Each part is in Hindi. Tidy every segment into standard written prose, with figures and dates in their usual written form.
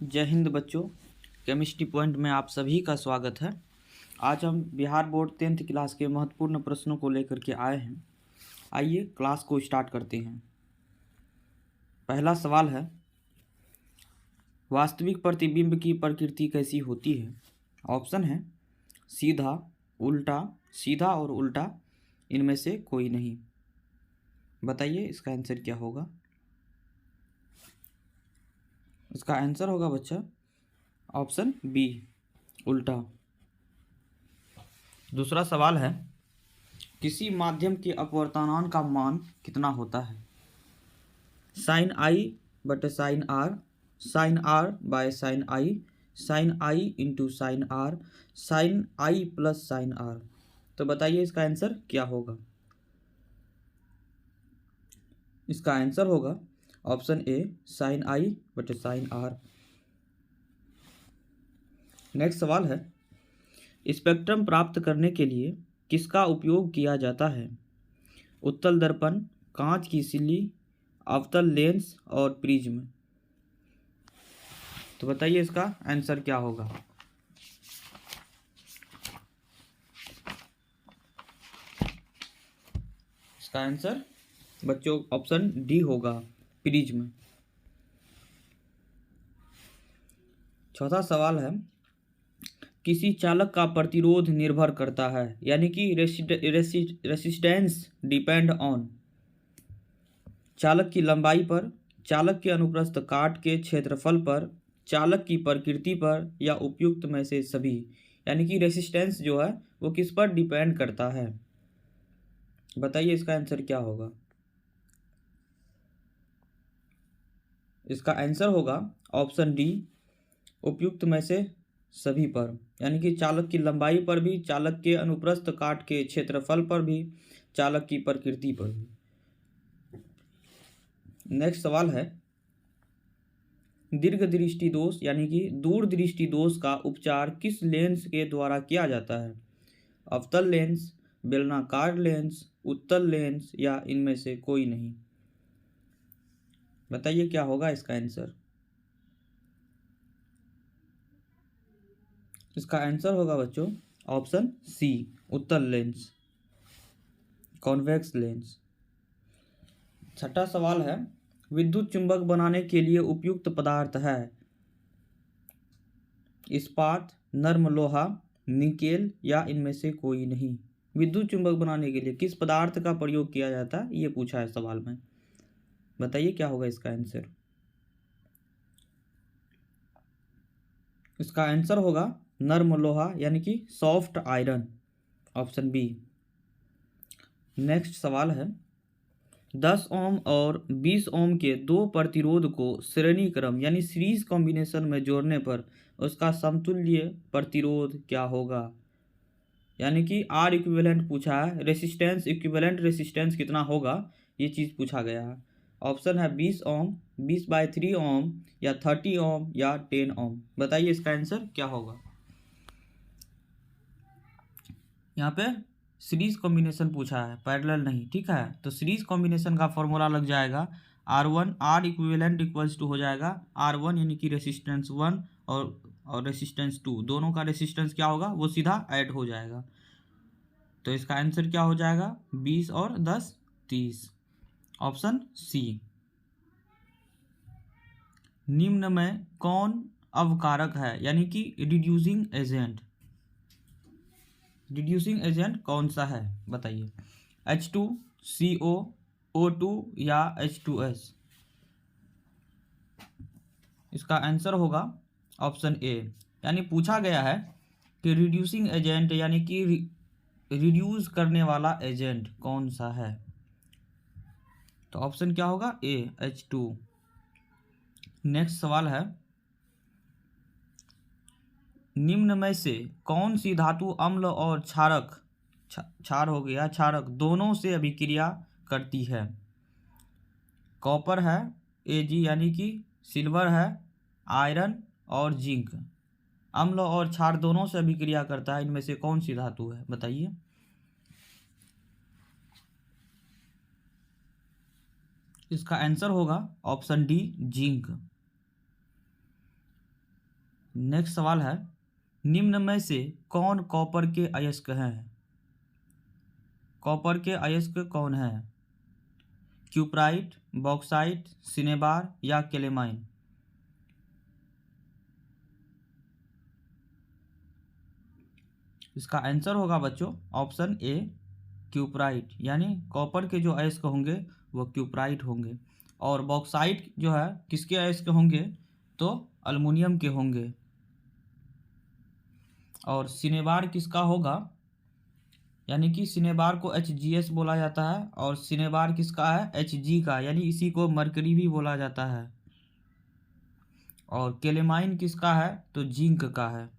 जय हिंद बच्चों। केमिस्ट्री पॉइंट में आप सभी का स्वागत है। आज हम बिहार बोर्ड 10th क्लास के महत्वपूर्ण प्रश्नों को लेकर के आए हैं। आइए क्लास को स्टार्ट करते हैं। पहला सवाल है, वास्तविक प्रतिबिंब की प्रकृति कैसी होती है? ऑप्शन है सीधा, उल्टा, सीधा और उल्टा, इनमें से कोई नहीं। बताइए इसका आंसर क्या होगा। इसका आंसर होगा बच्चा ऑप्शन बी, उल्टा। दूसरा सवाल है, किसी माध्यम के अपवर्तनांक का मान कितना होता है? साइन आई बटे sine r, sine r by sine i into sine r, sine i plus sine r. तो बताइए इसका आंसर क्या होगा। इसका आंसर होगा ऑप्शन ए, साइन आई बटे साइन आर। नेक्स्ट सवाल है, स्पेक्ट्रम प्राप्त करने के लिए किसका उपयोग किया जाता है? उत्तल दर्पण, कांच की सिल्ली, अवतल लेंस और प्रिज्म। तो बताइए इसका आंसर क्या होगा। इसका आंसर बच्चों ऑप्शन डी होगा, प्रिज्म। चौथा सवाल है, किसी चालक का प्रतिरोध निर्भर करता है, यानी कि रेसिस्टेंस डिपेंड ऑन चालक की लंबाई पर, चालक के अनुप्रस्थ काट के क्षेत्रफल पर, चालक की प्रकृति पर, या उपयुक्त में से सभी। यानी कि रेसिस्टेंस जो है वो किस पर डिपेंड करता है। बताइए इसका आंसर क्या होगा। इसका आंसर होगा ऑप्शन डी, उपयुक्त में से सभी पर। यानी कि चालक की लंबाई पर भी, चालक के अनुप्रस्थ काट के क्षेत्रफल पर भी, चालक की प्रकृति पर भी। नेक्स्ट सवाल है, दीर्घ दृष्टि दोष यानी कि दूरदृष्टि दोष का उपचार किस लेंस के द्वारा किया जाता है? अवतल लेंस, बेलनाकार लेंस, उत्तल लेंस, या इनमें से कोई नहीं। बताइए क्या होगा इसका आंसर। इसका आंसर होगा बच्चों ऑप्शन सी, उत्तल लेंस, कॉन्वेक्स लेंस। छठा सवाल है, विद्युत चुंबक बनाने के लिए उपयुक्त पदार्थ है? इस्पात, नर्म लोहा, निकेल, या इनमें से कोई नहीं। विद्युत चुंबक बनाने के लिए किस पदार्थ का प्रयोग किया जाता है, ये पूछा है सवाल में। बताइए क्या होगा इसका आंसर। इसका आंसर होगा नर्म लोहा, यानी कि soft iron, option B. Next सवाल है, 10 ओम और 20 ओम के दो प्रतिरोध को श्रेणी क्रम यानी सीरीज कॉम्बिनेशन में जोड़ने पर उसका समतुल्य प्रतिरोध क्या होगा? यानी कि आर इक्विवेलेंट पूछा है, रेसिस्टेंस इक्विवेलेंट रेसिस्टेंस कितना होगा, ये चीज़ पूछा गया है। ऑप्शन है 20 ओम, 20/3 ओम, या 30 ओम, या 10 ओम। बताइए इसका आंसर क्या होगा। यहाँ पे सीरीज कॉम्बिनेशन पूछा है, पैरेलल नहीं, ठीक है। तो सीरीज कॉम्बिनेशन का फॉर्मूला लग जाएगा R1, are equivalent equals to हो जाएगा R1 यानी कि रेसिस्टेंस 1 और रेसिस्टेंस 2, दोनों का रेसिस्टेंस क्या होगा वो सीधा ऐड हो जाएगा। तो इसका आंसर क्या हो जाएगा, 20 और 10 30, ऑप्शन सी। निम्न में कौन अवकारक है, यानी कि रिड्यूसिंग एजेंट, रिड्यूसिंग एजेंट कौन सा है? बताइए। H2CO, O2, या H2S। इसका आंसर होगा ऑप्शन ए। यानी पूछा गया है कि रिड्यूसिंग एजेंट यानी कि रिड्यूस करने वाला एजेंट कौन सा है। तो ऑप्शन क्या होगा ए, H2। नेक्स्ट सवाल है, निम्न में से कौन सी धातु अम्ल और क्षारक, क्षार हो गया क्षारक, दोनों से अभिक्रिया करती है? कॉपर है, Ag यानी कि सिल्वर है, आयरन और जिंक। अम्ल और क्षार दोनों से अभिक्रिया करता है, इनमें से कौन सी धातु है? बताइए। इसका आंसर होगा ऑप्शन डी, जिंक। नेक्स्ट सवाल है, निम्न में से कौन कॉपर के अयस्क हैं? कॉपर के अयस्क कौन है? क्यूप्राइट, बॉक्साइट, सिनेबार या केलेमाइन? इसका आंसर होगा बच्चों ऑप्शन ए क्यूप्राइट, यानी कॉपर के जो अयस्क होंगे वो क्यूप्राइट होंगे। और बॉक्साइट जो है किसके अयस्क होंगे? तो अल्युमिनियम के होंगे। और सिनेबार किसका होगा? यानी कि सिनेबार को HGS बोला जाता है, और सिनेबार किसका है? Hg का, यानी इसी को मरकरी भी बोला जाता है। और केलेमाइन किसका है? तो जिंक का है।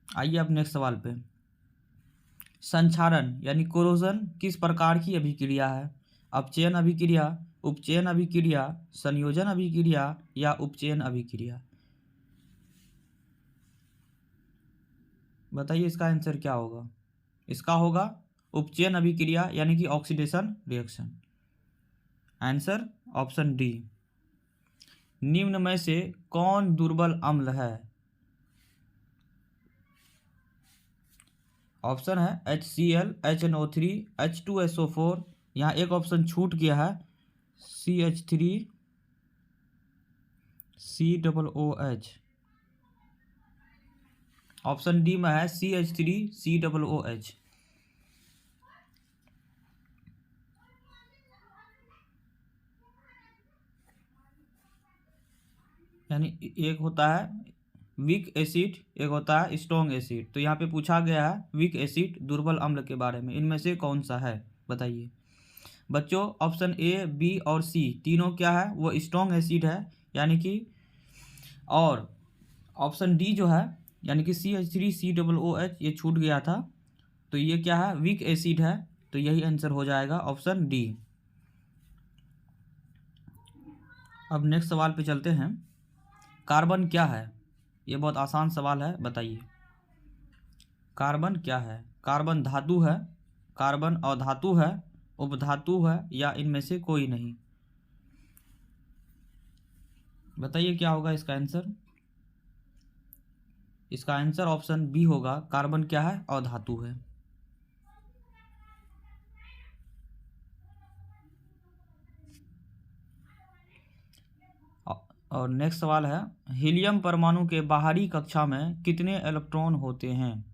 आइए अब नेक्स्ट सवाल पे। संक्षारण यानी कोरोजन किस प्रकार की अभिक्रिया है? अपचयन अभिक्रिया, उपचयन अभिक्रिया, संयोजन अभिक्रिया या उपचयन अभिक्रिया? बताइए इसका आंसर क्या होगा? इसका होगा उपचयन अभिक्रिया, यानी कि oxidation reaction. Answer option D. निम्न में से कौन दुर्बल अम्ल है? ऑप्शन है HCl, HNO3, H2SO4, यहाँ एक ऑप्शन छूट गया है CH3 COOH। ऑप्शन डी में है CH3 COOH। यानी एक होता है वीक एसिड, एक होता है स्ट्रॉन्ग एसिड। तो यहाँ पे पूछा गया है वीक एसिड दुर्बल अम्ल के बारे में, इनमें से कौन सा है? बताइए बच्चों। ऑप्शन ए, बी और सी तीनों क्या है? वो स्ट्रॉन्ग एसिड है, यानी कि। और ऑप्शन डी जो है यानी कि CH3 COOH ये छूट गया था, तो ये क्या है? वीक एसिड है। तो यही आंसर हो जाएगा ऑप्शन डी। अब नेक्स्ट सवाल पे चलते हैं। कार्बन क्या है? ये बहुत आसान सवाल है, बताइए कार्बन क्या है? कार्बन धातु है, कार्बन अधातु है, उपधातु है या इनमें से कोई नहीं? बताइए क्या होगा इसका आंसर? इसका आंसर ऑप्शन बी होगा, कार्बन क्या है? अधातु है। और नेक्स्ट सवाल है, हीलियम परमाणु के बाहरी कक्षा में कितने इलेक्ट्रॉन होते हैं?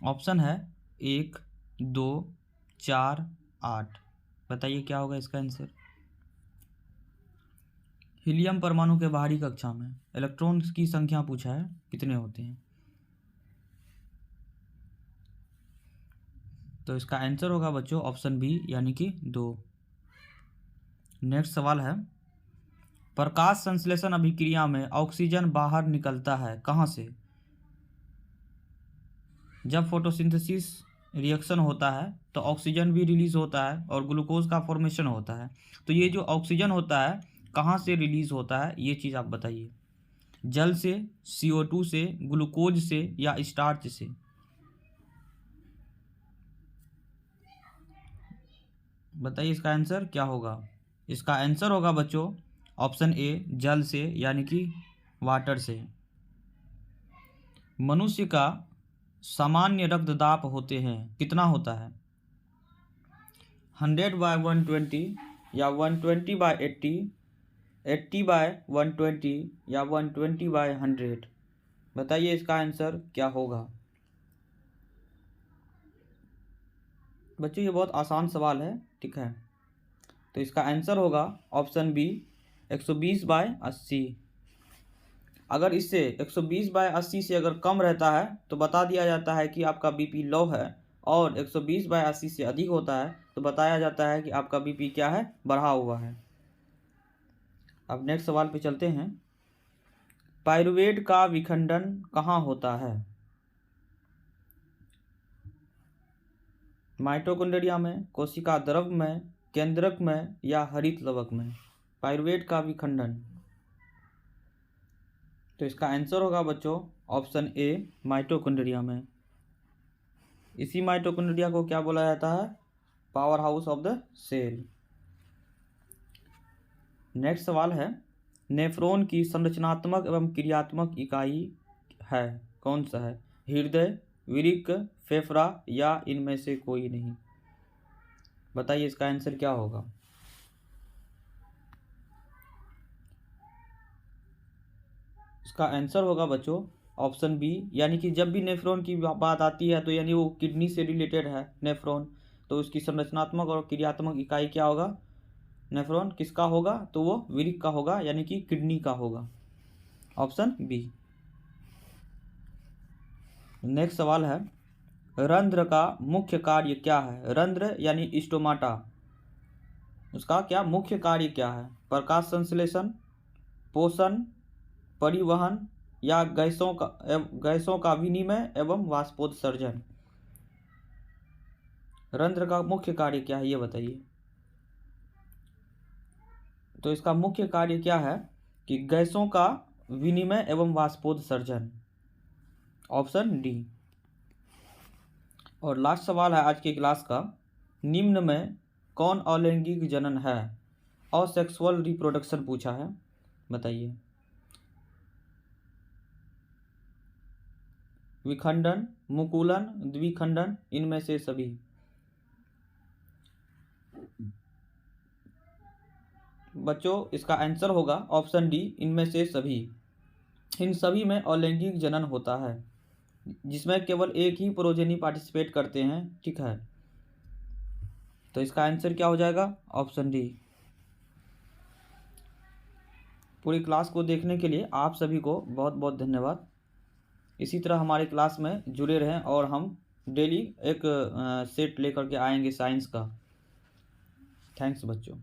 ऑप्शन है 1, 2, 4, 8। बताइए क्या होगा इसका आंसर? हीलियम परमाणु के बाहरी कक्षा में इलेक्ट्रॉन की संख्या पूछा है, कितने होते हैं? तो इसका आंसर होगा बच्चों ऑप्शन बी, यानी कि 2। नेक्स्ट सवाल है, प्रकाश संश्लेषण अभिक्रिया में ऑक्सीजन बाहर निकलता है कहाँ से? जब फोटोसिंथेसिस रिएक्शन होता है तो ऑक्सीजन भी रिलीज होता है और ग्लूकोज का फॉर्मेशन होता है। तो ये जो ऑक्सीजन होता है कहाँ से रिलीज होता है, ये चीज़ आप बताइए। जल से, CO2 से, ग्लूकोज से या स्टार्च से? बताइए इसका आंसर क्या होगा? इसका आंसर होगा बच्चों ऑप्शन ए, जल से, यानी कि वाटर से। मनुष्य का सामान्य रक्तदाब होते हैं कितना होता है? 100/120 या 120/80, 80/120 या 120/100? बताइए इसका आंसर क्या होगा? बच्चों ये बहुत आसान सवाल है, ठीक है। तो इसका आंसर होगा ऑप्शन बी, 120/80। अगर इससे 120/80 से अगर कम रहता है तो बता दिया जाता है कि आपका BP लो है, और 120/80 से अधिक होता है तो बताया जाता है कि आपका BP क्या है? बढ़ा हुआ है। अब नेक्स्ट सवाल पे चलते हैं। पाइरुवेट का विखंडन कहाँ होता है? माइटोकॉन्ड्रिया में, कोशिका द्रव में, केंद्रक में या हरित लवक में? पाइरुवेट का विखंडन। तो इसका आंसर होगा बच्चों ऑप्शन ए, माइटोकॉन्ड्रिया में। इसी माइटोकॉन्ड्रिया को क्या बोला जाता है? Power house of the cell. Next सवाल है, नेफ्रॉन की संरचनात्मक एवं क्रियात्मक इकाई है? कौन सा है? हृदय, वृक्क, फेफड़ा या इनमें से कोई नहीं? बताइए इसका आंसर क्या होगा? इसका आंसर होगा बच्चों ऑप्शन बी, यानी कि जब भी नेफ्रॉन की बात आती है तो यानी वो किडनी से रिलेटेड है नेफ्रॉन, तो उसकी संरचनात्मक और क्रियात्मक इकाई क्या होगा? नेफ्रॉन किसका होगा? तो वो वृक्क का होगा, यानी कि किडनी का होगा। Option B. नेक्स्ट सवाल है, रंध्र का मुख्य कार्य क्या है? रंध्र यानी स्टोमाटा, उसका क्या मुख्य कार्य क्या है? प्रकाश संश्लेषण, पोषण, परिवहन या गैसों का विनिमय एवं वाष्पोत्सर्जन? रंध्र का मुख्य कार्य क्या है ये बताइए। तो इसका मुख्य कार्य क्या है कि गैसों का विनिमय एवं वाष्पोत्सर्जन। Option D. और लास्ट सवाल है आज की क्लास का, निम्न में कौन अलैंगिक जनन है? असेक्सुअल रिप्रोडक्शन पूछा है, बताइए। विखंडन, मुकुलन, द्विखंडन, इनमें से सभी? बच्चों इसका आंसर होगा ऑप्शन डी, इनमें से सभी। इन सभी में अलैंगिक जनन होता है, जिसमें केवल एक ही प्रोजेनी पार्टिसिपेट करते हैं, ठीक है। तो इसका आंसर क्या हो जाएगा? Option D. पूरी क्लास को देखने के लिए आप सभी को बहुत बहुत धन्यवाद। इसी तरह हमारी क्लास में जुड़े रहें और हम डेली एक सेट लेकर के आएंगे साइंस का। थैंक्स बच्चों।